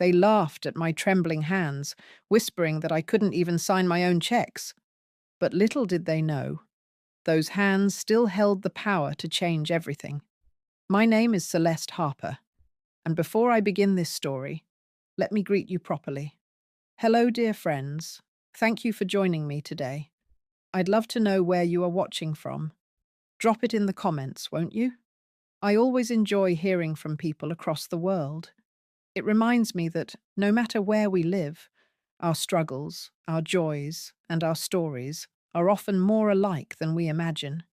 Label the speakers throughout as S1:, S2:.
S1: They laughed at my trembling hands, whispering that I couldn't even sign my own checks. But little did they know, those hands still held the power to change everything. My name is Celeste Harper, and before I begin this story, let me greet you properly. Hello, dear friends. Thank you for joining me today. I'd love to know where you are watching from. Drop it in the comments, won't you? I always enjoy hearing from people across the world. It reminds me that no matter where we live, our struggles, our joys, and our stories are often more alike than we imagine.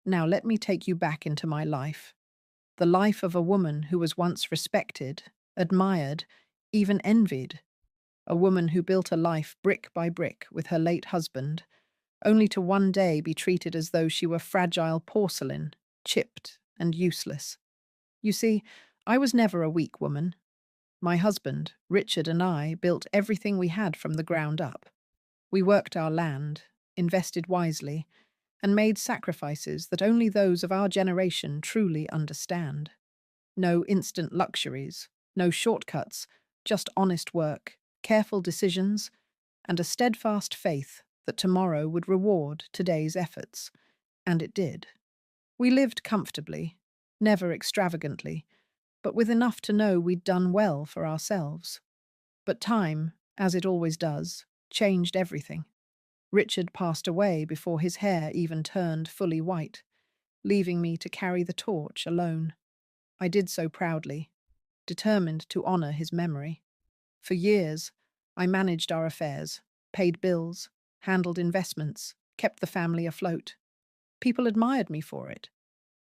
S1: Now let me take you back into my life. The life of a woman who was once respected, admired, even envied. A woman who built a life brick by brick with her late husband, only to one day be treated as though she were fragile porcelain, chipped and useless. You see, I was never a weak woman. My husband, Richard, and I built everything we had from the ground up. We worked our land, invested wisely, and made sacrifices that only those of our generation truly understand. No instant luxuries, no shortcuts, just honest work, careful decisions, and a steadfast faith that tomorrow would reward today's efforts. And it did. We lived comfortably, never extravagantly, but with enough to know we'd done well for ourselves. But time, as it always does, changed everything. Richard passed away before his hair even turned fully white, leaving me to carry the torch alone. I did so proudly, determined to honor his memory. For years, I managed our affairs, paid bills, handled investments, kept the family afloat. People admired me for it.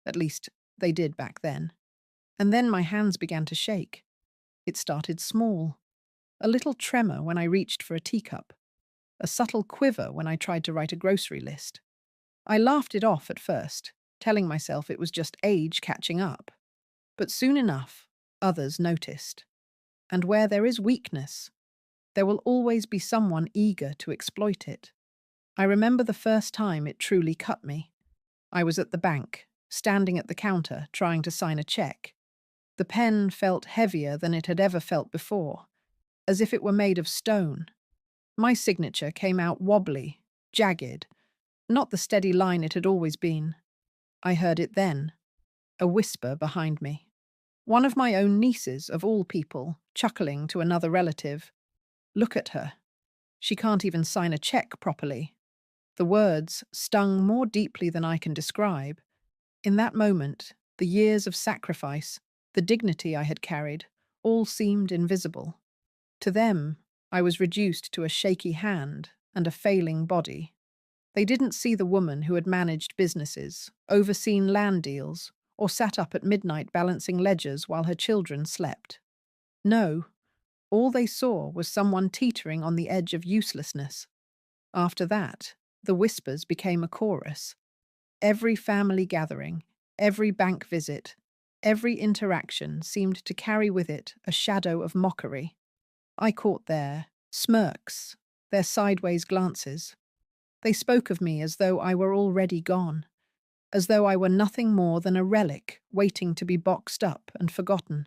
S1: At least, they did back then. And then my hands began to shake. It started small. A little tremor when I reached for a teacup. A subtle quiver when I tried to write a grocery list. I laughed it off at first, telling myself it was just age catching up. But soon enough, others noticed. And where there is weakness, there will always be someone eager to exploit it. I remember the first time it truly cut me. I was at the bank, standing at the counter, trying to sign a check. The pen felt heavier than it had ever felt before, as if it were made of stone. My signature came out wobbly, jagged, not the steady line it had always been. I heard it then, a whisper behind me. One of my own nieces, of all people, chuckling to another relative. Look at her. She can't even sign a check properly. The words stung more deeply than I can describe. In that moment, the years of sacrifice, the dignity I had carried, all seemed invisible. To them, I was reduced to a shaky hand and a failing body. They didn't see the woman who had managed businesses, overseen land deals, or sat up at midnight balancing ledgers while her children slept. No, all they saw was someone teetering on the edge of uselessness. After that, the whispers became a chorus. Every family gathering, every bank visit, every interaction seemed to carry with it a shadow of mockery. I caught their smirks, their sideways glances. They spoke of me as though I were already gone, as though I were nothing more than a relic waiting to be boxed up and forgotten.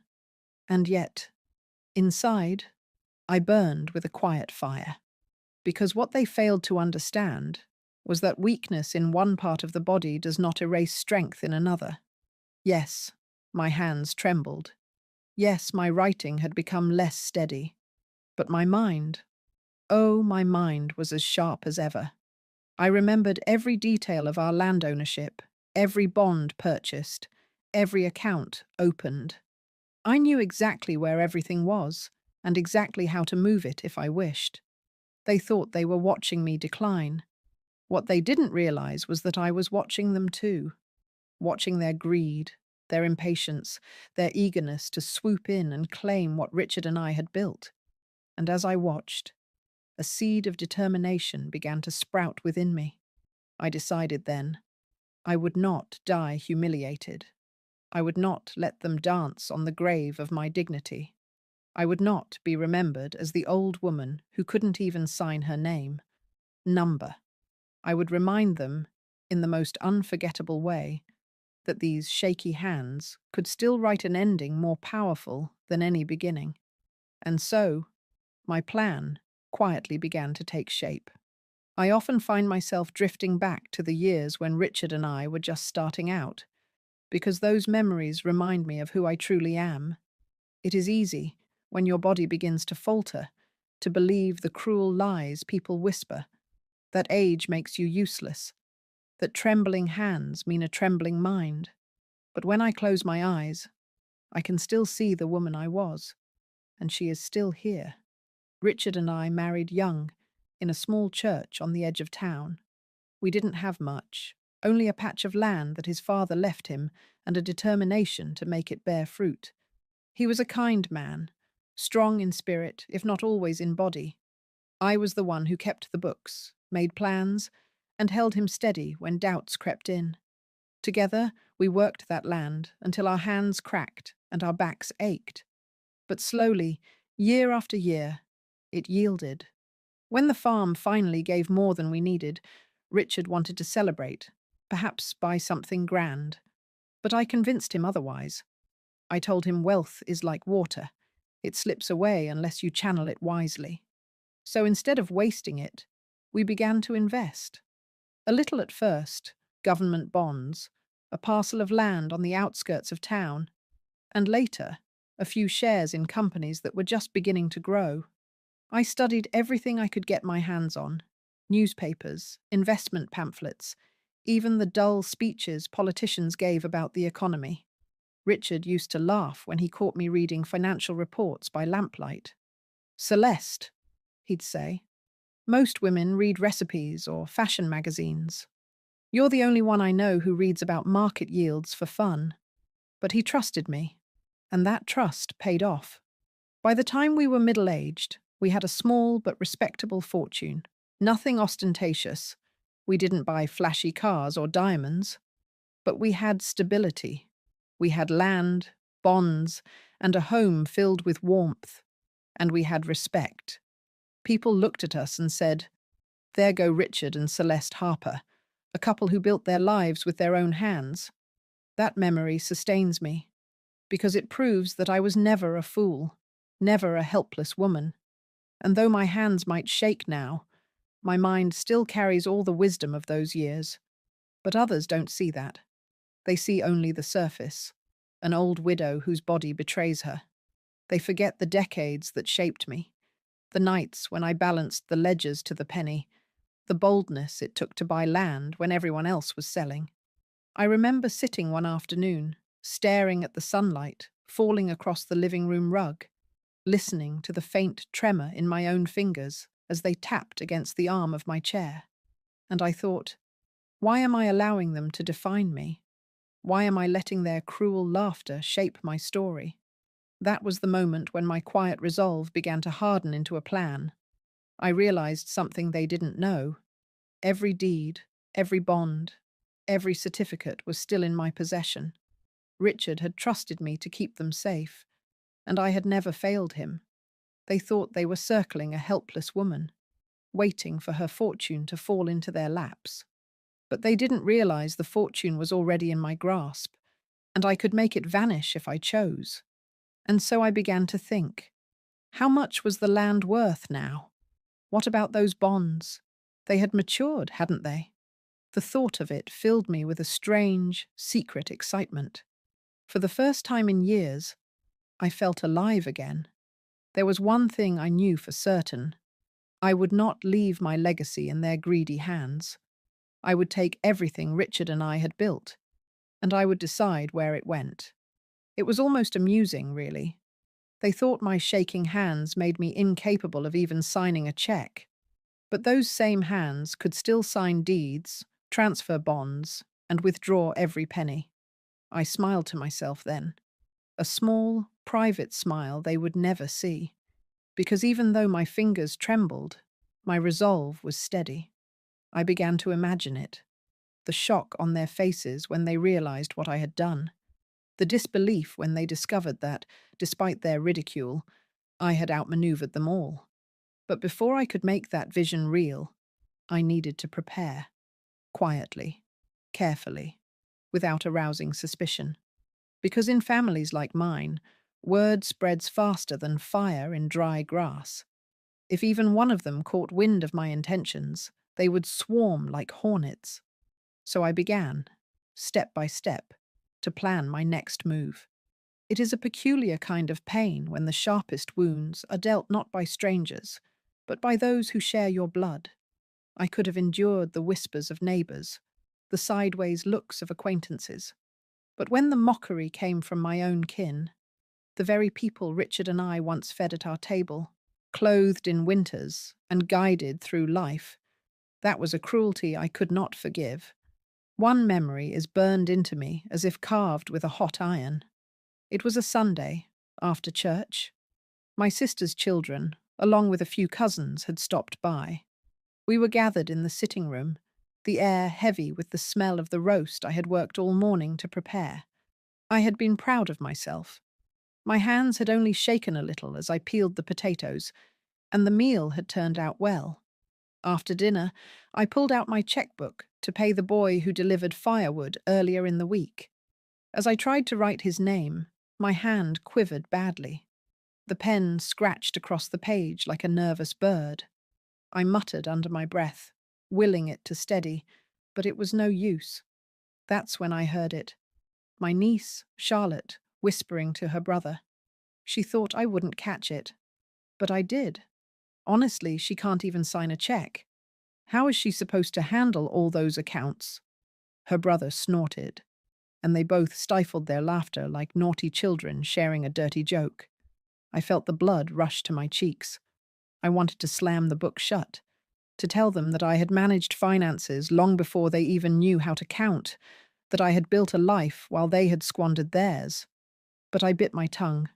S1: And yet, inside, I burned with a quiet fire. Because what they failed to understand was that weakness in one part of the body does not erase strength in another. Yes, my hands trembled. Yes, my writing had become less steady. But my mind, oh, my mind was as sharp as ever. I remembered every detail of our land ownership, every bond purchased, every account opened. I knew exactly where everything was, and exactly how to move it if I wished. They thought they were watching me decline. What they didn't realize was that I was watching them too, watching their greed, their impatience, their eagerness to swoop in and claim what Richard and I had built. And as I watched, a seed of determination began to sprout within me. I decided then, I would not die humiliated. I would not let them dance on the grave of my dignity. I would not be remembered as the old woman who couldn't even sign her name. Number. I would remind them, in the most unforgettable way, that these shaky hands could still write an ending more powerful than any beginning. And so, my plan quietly began to take shape. I often find myself drifting back to the years when Richard and I were just starting out, because those memories remind me of who I truly am. It is easy, when your body begins to falter, to believe the cruel lies people whisper, that age makes you useless, that trembling hands mean a trembling mind. But when I close my eyes, I can still see the woman I was, and she is still here. Richard and I married young, in a small church on the edge of town. We didn't have much, only a patch of land that his father left him and a determination to make it bear fruit. He was a kind man, strong in spirit, if not always in body. I was the one who kept the books, made plans, and held him steady when doubts crept in. Together, we worked that land until our hands cracked and our backs ached. But slowly, year after year, it yielded. When the farm finally gave more than we needed, Richard wanted to celebrate, perhaps buy something grand. But I convinced him otherwise. I told him wealth is like water. It slips away unless you channel it wisely. So instead of wasting it, we began to invest. A little at first, government bonds, a parcel of land on the outskirts of town, and later, a few shares in companies that were just beginning to grow. I studied everything I could get my hands on: newspapers, investment pamphlets, even the dull speeches politicians gave about the economy. Richard used to laugh when he caught me reading financial reports by lamplight. "Celeste," he'd say, "most women read recipes or fashion magazines. You're the only one I know who reads about market yields for fun." But he trusted me, and that trust paid off. By the time we were middle-aged, we had a small but respectable fortune. Nothing ostentatious. We didn't buy flashy cars or diamonds. But we had stability. We had land, bonds, and a home filled with warmth. And we had respect. People looked at us and said, "There go Richard and Celeste Harper, a couple who built their lives with their own hands." That memory sustains me, because it proves that I was never a fool, never a helpless woman. And though my hands might shake now, my mind still carries all the wisdom of those years. But others don't see that. They see only the surface, an old widow whose body betrays her. They forget the decades that shaped me, the nights when I balanced the ledgers to the penny, the boldness it took to buy land when everyone else was selling. I remember sitting one afternoon, staring at the sunlight falling across the living room rug, listening to the faint tremor in my own fingers as they tapped against the arm of my chair. And I thought, why am I allowing them to define me? Why am I letting their cruel laughter shape my story? That was the moment when my quiet resolve began to harden into a plan. I realized something they didn't know. Every deed, every bond, every certificate was still in my possession. Richard had trusted me to keep them safe, and I had never failed him. They thought they were circling a helpless woman, waiting for her fortune to fall into their laps. But they didn't realize the fortune was already in my grasp, and I could make it vanish if I chose. And so I began to think, how much was the land worth now? What about those bonds? They had matured, hadn't they? The thought of it filled me with a strange, secret excitement. For the first time in years, I felt alive again. There was one thing I knew for certain. I would not leave my legacy in their greedy hands. I would take everything Richard and I had built, and I would decide where it went. It was almost amusing, really. They thought my shaking hands made me incapable of even signing a check. But those same hands could still sign deeds, transfer bonds, and withdraw every penny. I smiled to myself then, a small, private smile they would never see, because even though my fingers trembled, my resolve was steady. I began to imagine it, the shock on their faces when they realized what I had done, the disbelief when they discovered that, despite their ridicule, I had outmaneuvered them all. But before I could make that vision real, I needed to prepare, quietly, carefully, without arousing suspicion. Because in families like mine, Word spreads faster than fire in dry grass. If even one of them caught wind of my intentions, they would swarm like hornets. So I began, step by step, to plan my next move. It is a peculiar kind of pain when the sharpest wounds are dealt not by strangers, but by those who share your blood. I could have endured the whispers of neighbours, the sideways looks of acquaintances. But when the mockery came from my own kin, the very people Richard and I once fed at our table, clothed in winters and guided through life, that was a cruelty I could not forgive. One memory is burned into me as if carved with a hot iron. It was a Sunday, after church. My sister's children, along with a few cousins, had stopped by. We were gathered in the sitting room, the air heavy with the smell of the roast I had worked all morning to prepare. I had been proud of myself. My hands had only shaken a little as I peeled the potatoes, and the meal had turned out well. After dinner, I pulled out my checkbook to pay the boy who delivered firewood earlier in the week. As I tried to write his name, my hand quivered badly. The pen scratched across the page like a nervous bird. I muttered under my breath, willing it to steady, but it was no use. That's when I heard it. My niece, Charlotte, whispering to her brother. She thought I wouldn't catch it, but I did. Honestly, she can't even sign a check. How is she supposed to handle all those accounts? Her brother snorted, and they both stifled their laughter like naughty children sharing a dirty joke. I felt the blood rush to my cheeks. I wanted to slam the book shut, to tell them that I had managed finances long before they even knew how to count, that I had built a life while they had squandered theirs. But I bit my tongue.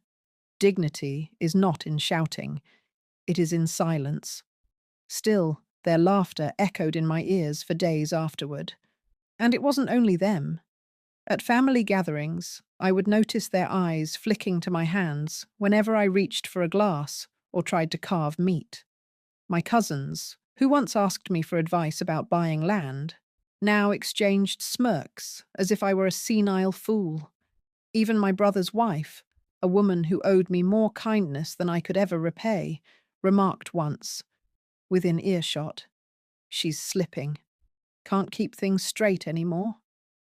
S1: Dignity is not in shouting, it is in silence. Still, their laughter echoed in my ears for days afterward. And it wasn't only them. At family gatherings, I would notice their eyes flicking to my hands whenever I reached for a glass or tried to carve meat. My cousins, who once asked me for advice about buying land, now exchanged smirks as if I were a senile fool. Even my brother's wife, a woman who owed me more kindness than I could ever repay, remarked once, within earshot, "She's slipping. Can't keep things straight anymore."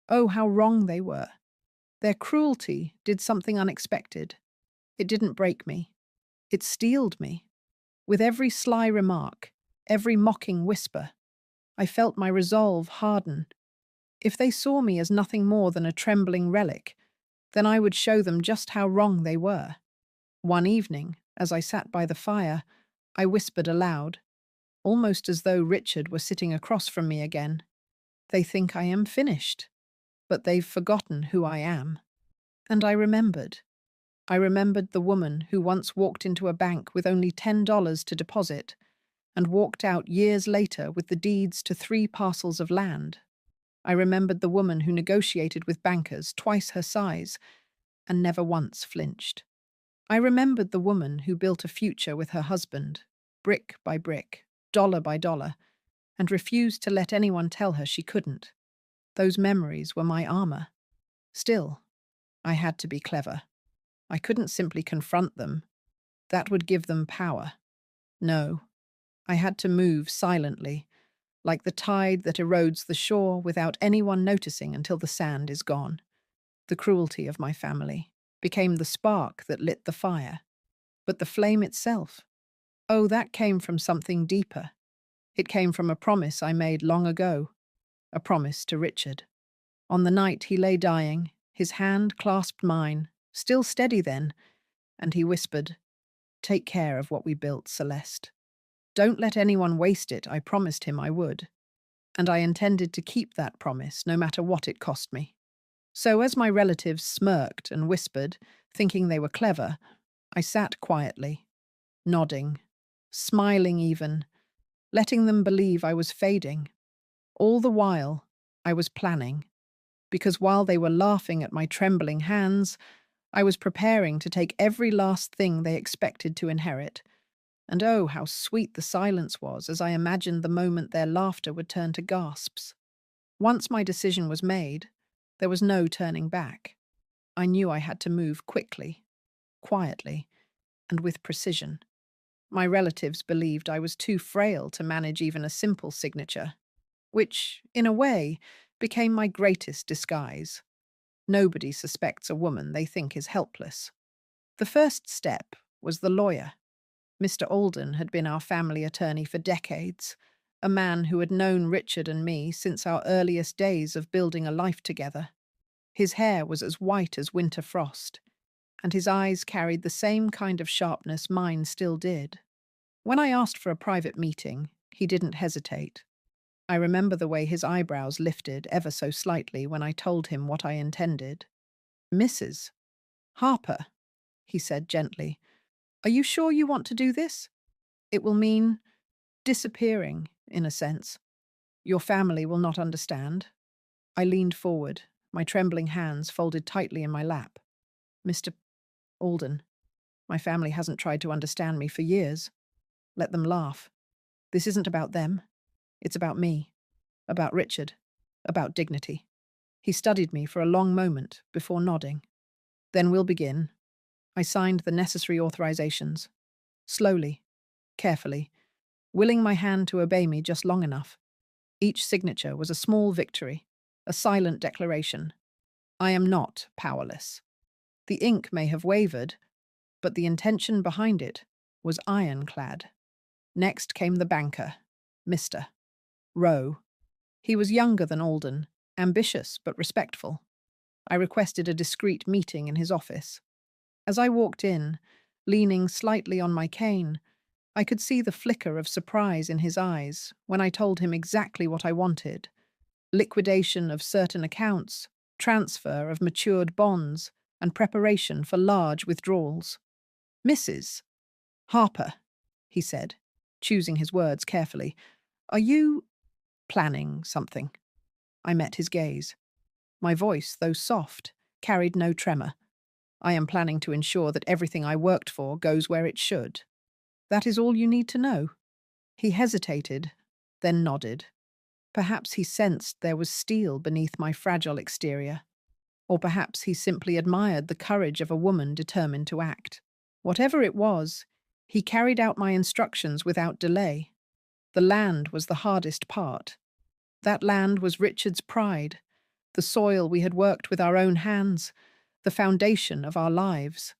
S1: Oh, how wrong they were. Their cruelty did something unexpected. It didn't break me. It steeled me. With every sly remark, every mocking whisper, I felt my resolve harden. If they saw me as nothing more than a trembling relic, then I would show them just how wrong they were. One evening, as I sat by the fire, I whispered aloud, almost as though Richard were sitting across from me again. They think I am finished, but they've forgotten who I am. And I remembered. I remembered the woman who once walked into a bank with only $10 to deposit and walked out years later with the deeds to 3 parcels of land. I remembered the woman who negotiated with bankers twice her size and never once flinched. I remembered the woman who built a future with her husband, brick by brick, dollar by dollar, and refused to let anyone tell her she couldn't. Those memories were my armor. Still, I had to be clever. I couldn't simply confront them. That would give them power. No, I had to move silently, like the tide that erodes the shore without anyone noticing until the sand is gone. The cruelty of my family became the spark that lit the fire. But the flame itself, oh, that came from something deeper. It came from a promise I made long ago, a promise to Richard. On the night he lay dying, his hand clasped mine, still steady then, and he whispered, "Take care of what we built, Celeste. Don't let anyone waste it, I promised him I would." And I intended to keep that promise, no matter what it cost me. So as my relatives smirked and whispered, thinking they were clever, I sat quietly, nodding, smiling even, letting them believe I was fading. All the while, I was planning, because while they were laughing at my trembling hands, I was preparing to take every last thing they expected to inherit. And oh, how sweet the silence was as I imagined the moment their laughter would turn to gasps. Once my decision was made, there was no turning back. I knew I had to move quickly. quietly, and with precision. My relatives believed I was too frail to manage even a simple signature, which, in a way, became my greatest disguise. Nobody suspects a woman they think is helpless. The first step was the lawyer. Mr. Alden had been our family attorney for decades, a man who had known Richard and me since our earliest days of building a life together. His hair was as white as winter frost, and his eyes carried the same kind of sharpness mine still did. When I asked for a private meeting, he didn't hesitate. I remember the way his eyebrows lifted ever so slightly when I told him what I intended. "Mrs. Harper," he said gently, "are you sure you want to do this? It will mean disappearing, in a sense. Your family will not understand." I leaned forward, my trembling hands folded tightly in my lap. "Mr. Alden, my family hasn't tried to understand me for years. Let them laugh. This isn't about them. It's about me, about Richard, about dignity." He studied me for a long moment before nodding. "Then we'll begin." I signed the necessary authorizations, slowly, carefully, willing my hand to obey me just long enough. Each signature was a small victory, a silent declaration. I am not powerless. The ink may have wavered, but the intention behind it was ironclad. Next came the banker, Mr. Rowe. He was younger than Alden, ambitious but respectful. I requested a discreet meeting in his office. As I walked in, leaning slightly on my cane, I could see the flicker of surprise in his eyes when I told him exactly what I wanted: liquidation of certain accounts, transfer of matured bonds, and preparation for large withdrawals. "Mrs. Harper," he said, choosing his words carefully, "are you planning something?" I met his gaze. My voice, though soft, carried no tremor. "I am planning to ensure that everything I worked for goes where it should. That is all you need to know." He hesitated, then nodded. Perhaps he sensed there was steel beneath my fragile exterior, or perhaps he simply admired the courage of a woman determined to act. Whatever it was, he carried out my instructions without delay. The land was the hardest part. That land was Richard's pride, the soil we had worked with our own hands, the foundation of our lives.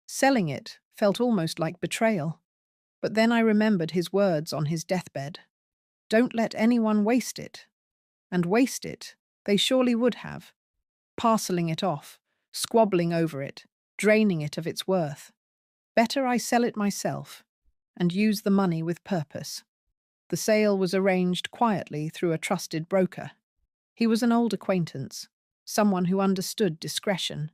S1: Selling it felt almost like betrayal. But then I remembered his words on his deathbed. "Don't let anyone waste it." And waste it they surely would have, parceling it off, squabbling over it, draining it of its worth. Better I sell it myself, and use the money with purpose. The sale was arranged quietly through a trusted broker. He was an old acquaintance, someone who understood discretion.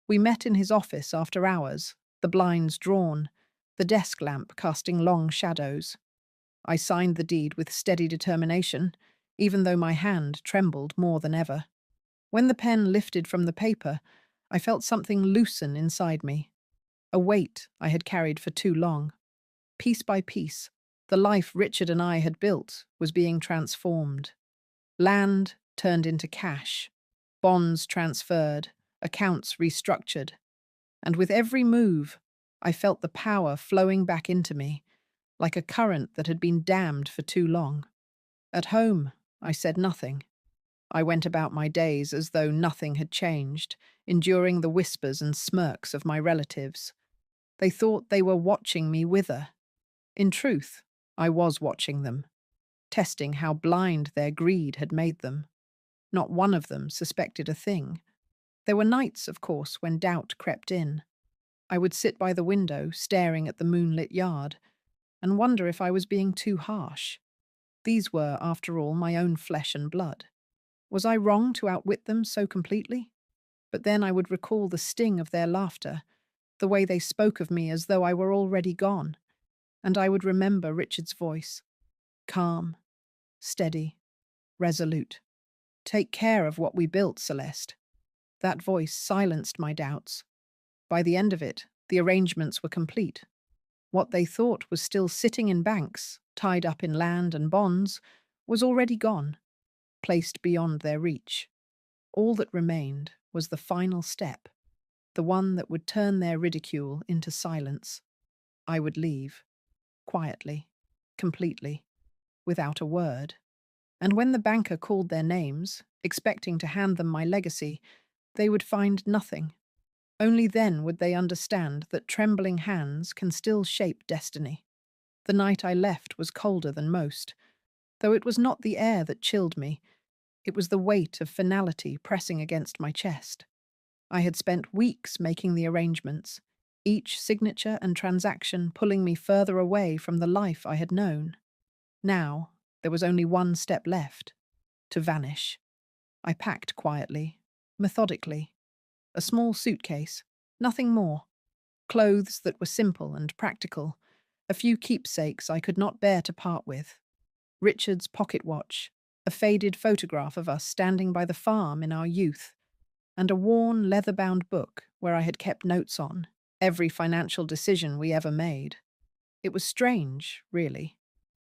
S1: We met in his office after hours, the blinds drawn, the desk lamp casting long shadows. I signed the deed with steady determination, even though my hand trembled more than ever. When the pen lifted from the paper, I felt something loosen inside me, a weight I had carried for too long. Piece by piece, the life Richard and I had built was being transformed. Land turned into cash, bonds transferred, accounts restructured. And with every move, I felt the power flowing back into me, like a current that had been dammed for too long. At home, I said nothing. I went about my days as though nothing had changed, enduring the whispers and smirks of my relatives. They thought they were watching me wither. In truth, I was watching them, testing how blind their greed had made them. Not one of them suspected a thing. There were nights, of course, when doubt crept in. I would sit by the window, staring at the moonlit yard, and wonder if I was being too harsh. These were, after all, my own flesh and blood. Was I wrong to outwit them so completely? But then I would recall the sting of their laughter, the way they spoke of me as though I were already gone, and I would remember Richard's voice, calm, steady, resolute. "Take care of what we built, Celeste." That voice silenced my doubts. By the end of it, the arrangements were complete. What they thought was still sitting in banks, tied up in land and bonds, was already gone, placed beyond their reach. All that remained was the final step, the one that would turn their ridicule into silence. I would leave, quietly, completely, without a word. And when the banker called their names, expecting to hand them my legacy, they would find nothing. Only then would they understand that trembling hands can still shape destiny. The night I left was colder than most, though it was not the air that chilled me, it was the weight of finality pressing against my chest. I had spent weeks making the arrangements, each signature and transaction pulling me further away from the life I had known. Now, there was only one step left: to vanish. I packed quietly, methodically. A small suitcase, nothing more. Clothes that were simple and practical. A few keepsakes I could not bear to part with. Richard's pocket watch, a faded photograph of us standing by the farm in our youth, and a worn, leather-bound book where I had kept notes on every financial decision we ever made. It was strange, really,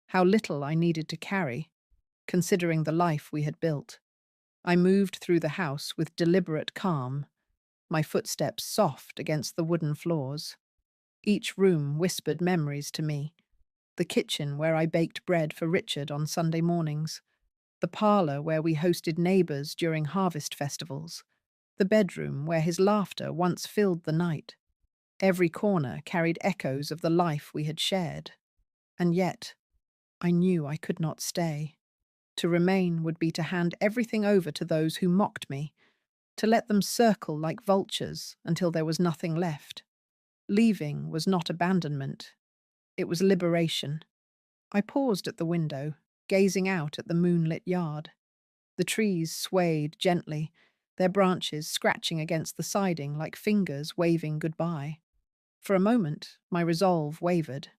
S1: how little I needed to carry, considering the life we had built. I moved through the house with deliberate calm, my footsteps soft against the wooden floors. Each room whispered memories to me. The kitchen where I baked bread for Richard on Sunday mornings, the parlour where we hosted neighbours during harvest festivals, the bedroom where his laughter once filled the night. Every corner carried echoes of the life we had shared. And yet, I knew I could not stay. To remain would be to hand everything over to those who mocked me, to let them circle like vultures until there was nothing left. Leaving was not abandonment, it was liberation. I paused at the window, gazing out at the moonlit yard. The trees swayed gently, their branches scratching against the siding like fingers waving goodbye. For a moment, my resolve wavered.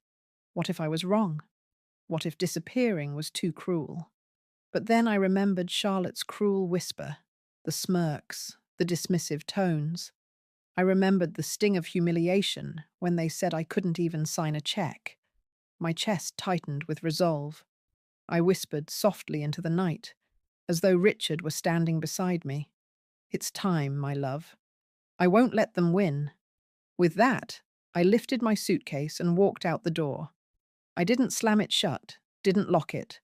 S1: What if I was wrong? What if disappearing was too cruel? But then I remembered Charlotte's cruel whisper, the smirks, the dismissive tones. I remembered the sting of humiliation when they said I couldn't even sign a check. My chest tightened with resolve. I whispered softly into the night, as though Richard were standing beside me. "It's time, my love. I won't let them win." With that, I lifted my suitcase and walked out the door. I didn't slam it shut, didn't lock it.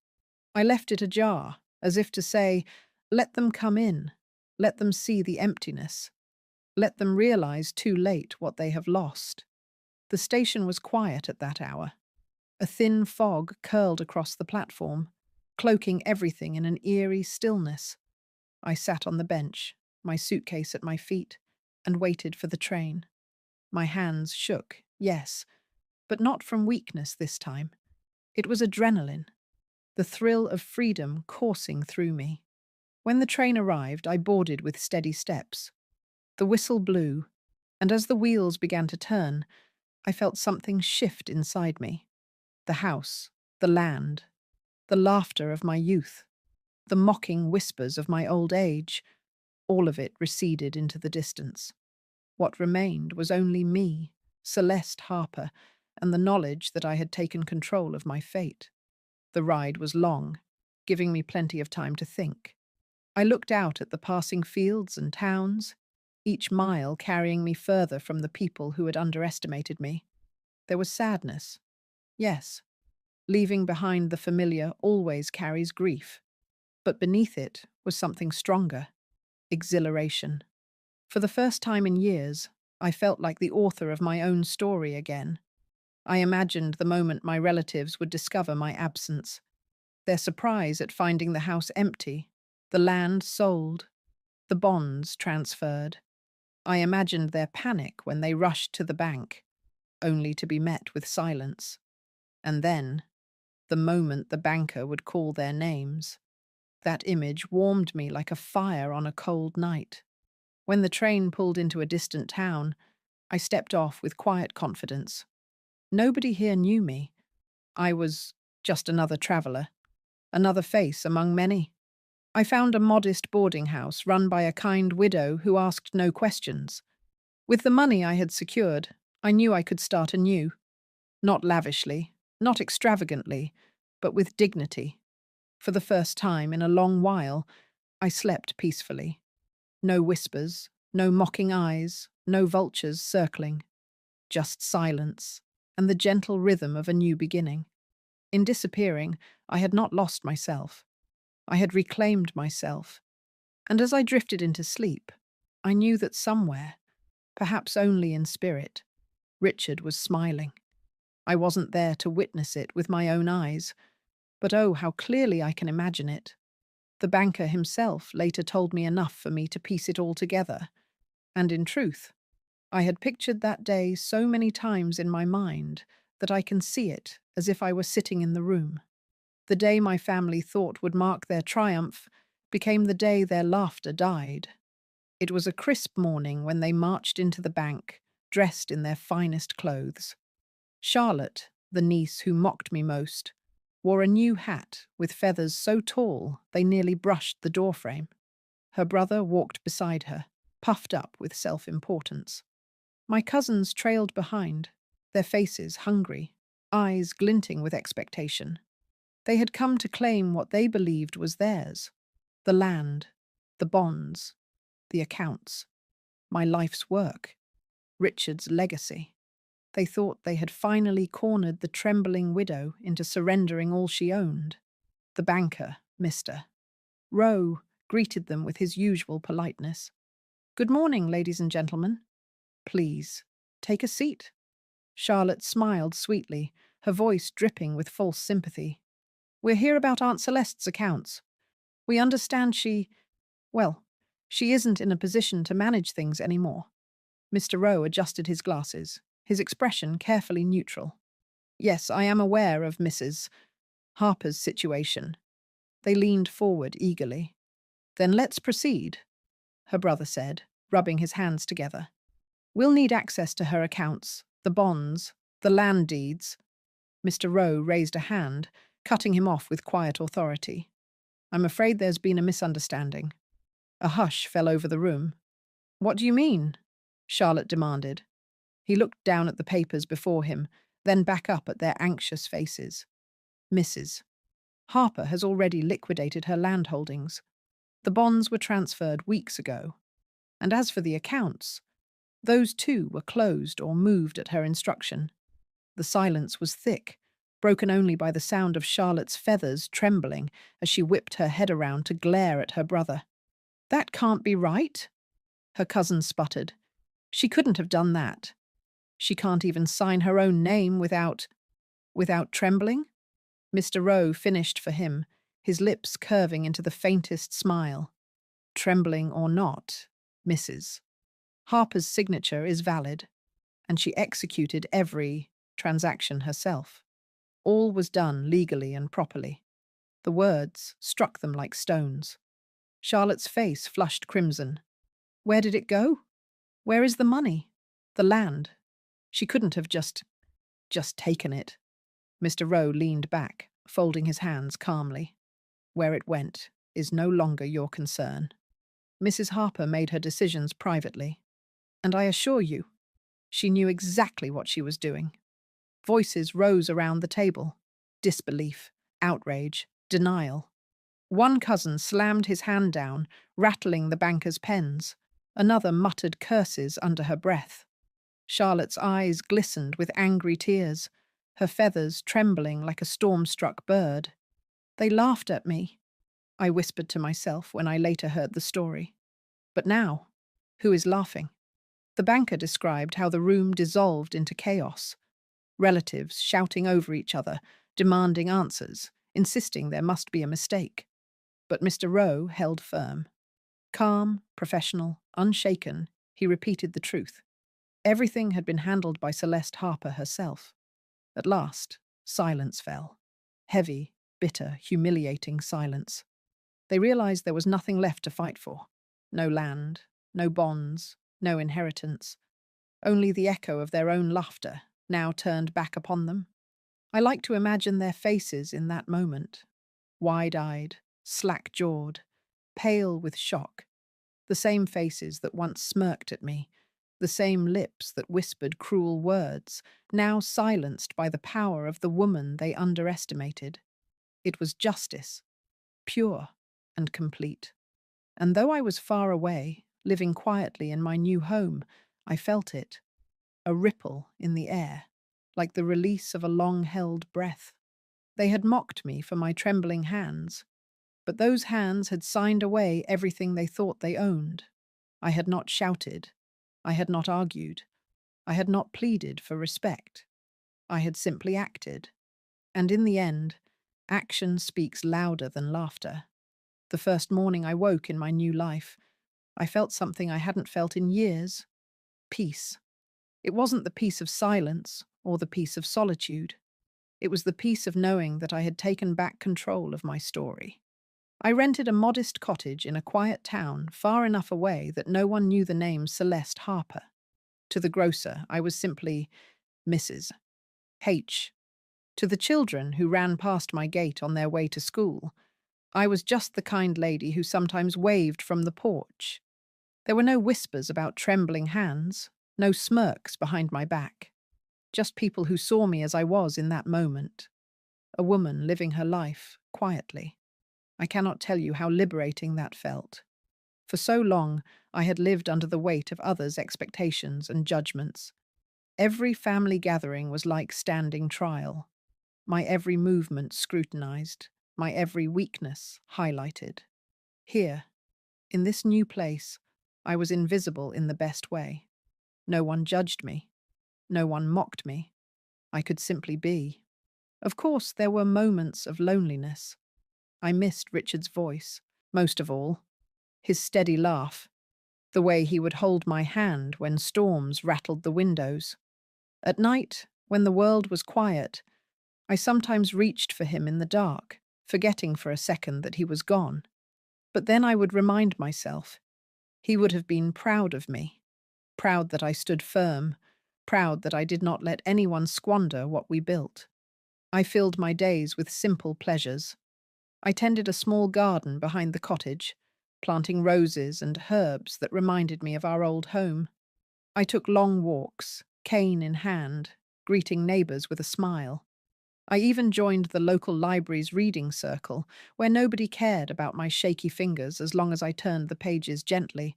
S1: I left it ajar, as if to say, let them come in, let them see the emptiness, let them realize too late what they have lost. The station was quiet at that hour. A thin fog curled across the platform, cloaking everything in an eerie stillness. I sat on the bench, my suitcase at my feet, and waited for the train. My hands shook, yes, but not from weakness this time. It was adrenaline, the thrill of freedom coursing through me. When the train arrived, I boarded with steady steps. The whistle blew, and as the wheels began to turn, I felt something shift inside me. The house, the land, the laughter of my youth, the mocking whispers of my old age, all of it receded into the distance. What remained was only me, Celeste Harper, and the knowledge that I had taken control of my fate. The ride was long, giving me plenty of time to think. I looked out at the passing fields and towns, each mile carrying me further from the people who had underestimated me. There was sadness. Yes, leaving behind the familiar always carries grief. But beneath it was something stronger: exhilaration. For the first time in years, I felt like the author of my own story again. I imagined the moment my relatives would discover my absence, their surprise at finding the house empty, the land sold, the bonds transferred. I imagined their panic when they rushed to the bank, only to be met with silence. And then, the moment the banker would call their names. That image warmed me like a fire on a cold night. When the train pulled into a distant town, I stepped off with quiet confidence. Nobody here knew me. I was just another traveller, another face among many. I found a modest boarding house run by a kind widow who asked no questions. With the money I had secured, I knew I could start anew. Not lavishly, not extravagantly, but with dignity. For the first time in a long while, I slept peacefully. No whispers, no mocking eyes, No vultures circling, just silence, and the gentle rhythm of a new beginning. In disappearing, I had not lost myself. I had reclaimed myself, and as I drifted into sleep, I knew that somewhere, perhaps only in spirit, Richard was smiling. I wasn't there to witness it with my own eyes, but oh, how clearly I can imagine it. The banker himself later told me enough for me to piece it all together, and in truth, I had pictured that day so many times in my mind that I can see it as if I were sitting in the room. The day my family thought would mark their triumph became the day their laughter died. It was a crisp morning when they marched into the bank, dressed in their finest clothes. Charlotte, the niece who mocked me most, wore a new hat with feathers so tall they nearly brushed the doorframe. Her brother walked beside her, puffed up with self-importance. My cousins trailed behind, their faces hungry, eyes glinting with expectation. They had come to claim what they believed was theirs: the land, the bonds, the accounts, my life's work, Richard's legacy. They thought they had finally cornered the trembling widow into surrendering all she owned. The banker, Mr. Rowe, greeted them with his usual politeness. "Good morning, ladies and gentlemen. Please, take a seat." Charlotte smiled sweetly, her voice dripping with false sympathy. "We're here about Aunt Celeste's accounts. We understand well, she isn't in a position to manage things anymore." Mr. Rowe adjusted his glasses, his expression carefully neutral. "Yes, I am aware of Mrs. Harper's situation." They leaned forward eagerly. "Then let's proceed," her brother said, rubbing his hands together. "We'll need access to her accounts, the bonds, the land deeds." Mr. Rowe raised a hand, cutting him off with quiet authority. "I'm afraid there's been a misunderstanding." A hush fell over the room. "What do you mean?" Charlotte demanded. He looked down at the papers before him, then back up at their anxious faces. "Mrs. Harper has already liquidated her land holdings. The bonds were transferred weeks ago. And as for the accounts, those too were closed or moved at her instruction." The silence was thick, broken only by the sound of Charlotte's feathers trembling as she whipped her head around to glare at her brother. "That can't be right," her cousin sputtered. "She couldn't have done that. She can't even sign her own name without trembling." Mr. Rowe finished for him, his lips curving into the faintest smile. "Trembling or not, Mrs. Harper's signature is valid, and she executed every transaction herself. All was done legally and properly." The words struck them like stones. Charlotte's face flushed crimson. "Where did it go? Where is the money? The land? She couldn't have just taken it." Mr. Rowe leaned back, folding his hands calmly. "Where it went is no longer your concern. Mrs. Harper made her decisions privately, and I assure you, she knew exactly what she was doing." Voices rose around the table: disbelief, outrage, denial. One cousin slammed his hand down, rattling the banker's pens. Another muttered curses under her breath. Charlotte's eyes glistened with angry tears, her feathers trembling like a storm-struck bird. "They laughed at me," I whispered to myself when I later heard the story. But now, who is laughing? The banker described how the room dissolved into chaos. Relatives shouting over each other, demanding answers, insisting there must be a mistake. But Mr. Rowe held firm. Calm, professional, unshaken, he repeated the truth. Everything had been handled by Celeste Harper herself. At last, silence fell. Heavy, bitter, humiliating silence. They realized there was nothing left to fight for. No land, no bonds, no inheritance. Only the echo of their own laughter, now turned back upon them. I like to imagine their faces in that moment. Wide-eyed, slack-jawed, pale with shock. The same faces that once smirked at me, the same lips that whispered cruel words, now silenced by the power of the woman they underestimated. It was justice, pure and complete. And though I was far away, living quietly in my new home, I felt it, a ripple in the air, like the release of a long-held breath. They had mocked me for my trembling hands, but those hands had signed away everything they thought they owned. I had not shouted. I had not argued. I had not pleaded for respect. I had simply acted. And in the end, action speaks louder than laughter. The first morning I woke in my new life, I felt something I hadn't felt in years: peace. It wasn't the peace of silence or the peace of solitude. It was the peace of knowing that I had taken back control of my story. I rented a modest cottage in a quiet town far enough away that no one knew the name Celeste Harper. To the grocer, I was simply Mrs. H. To the children who ran past my gate on their way to school, I was just the kind lady who sometimes waved from the porch. There were no whispers about trembling hands, no smirks behind my back. Just people who saw me as I was in that moment. A woman living her life quietly. I cannot tell you how liberating that felt. For so long, I had lived under the weight of others' expectations and judgments. Every family gathering was like standing trial. My every movement scrutinized, my every weakness highlighted. Here, in this new place, I was invisible in the best way. No one judged me. No one mocked me. I could simply be. Of course, there were moments of loneliness. I missed Richard's voice, most of all. His steady laugh, the way he would hold my hand when storms rattled the windows. At night, when the world was quiet, I sometimes reached for him in the dark, forgetting for a second that he was gone. But then I would remind myself, he would have been proud of me, proud that I stood firm, proud that I did not let anyone squander what we built. I filled my days with simple pleasures. I tended a small garden behind the cottage, planting roses and herbs that reminded me of our old home. I took long walks, cane in hand, greeting neighbours with a smile. I even joined the local library's reading circle, where nobody cared about my shaky fingers as long as I turned the pages gently,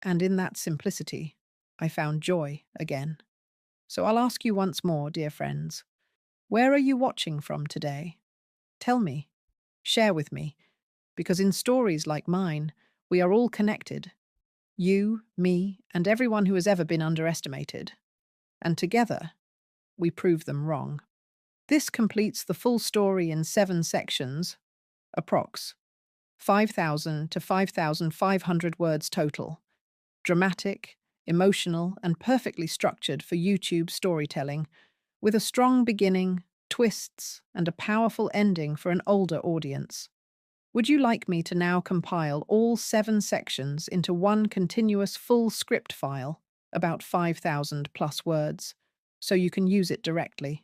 S1: and in that simplicity, I found joy again. So I'll ask you once more, dear friends, where are you watching from today? Tell me, share with me, because in stories like mine, we are all connected. You, me, and everyone who has ever been underestimated. And together, we prove them wrong. This completes the full story in 7 sections, approx. 5,000 to 5,500 words total. Dramatic, emotional, and perfectly structured for YouTube storytelling, with a strong beginning, twists, and a powerful ending for an older audience. Would you like me to now compile all 7 sections into one continuous full script file, about 5,000 plus words, so you can use it directly?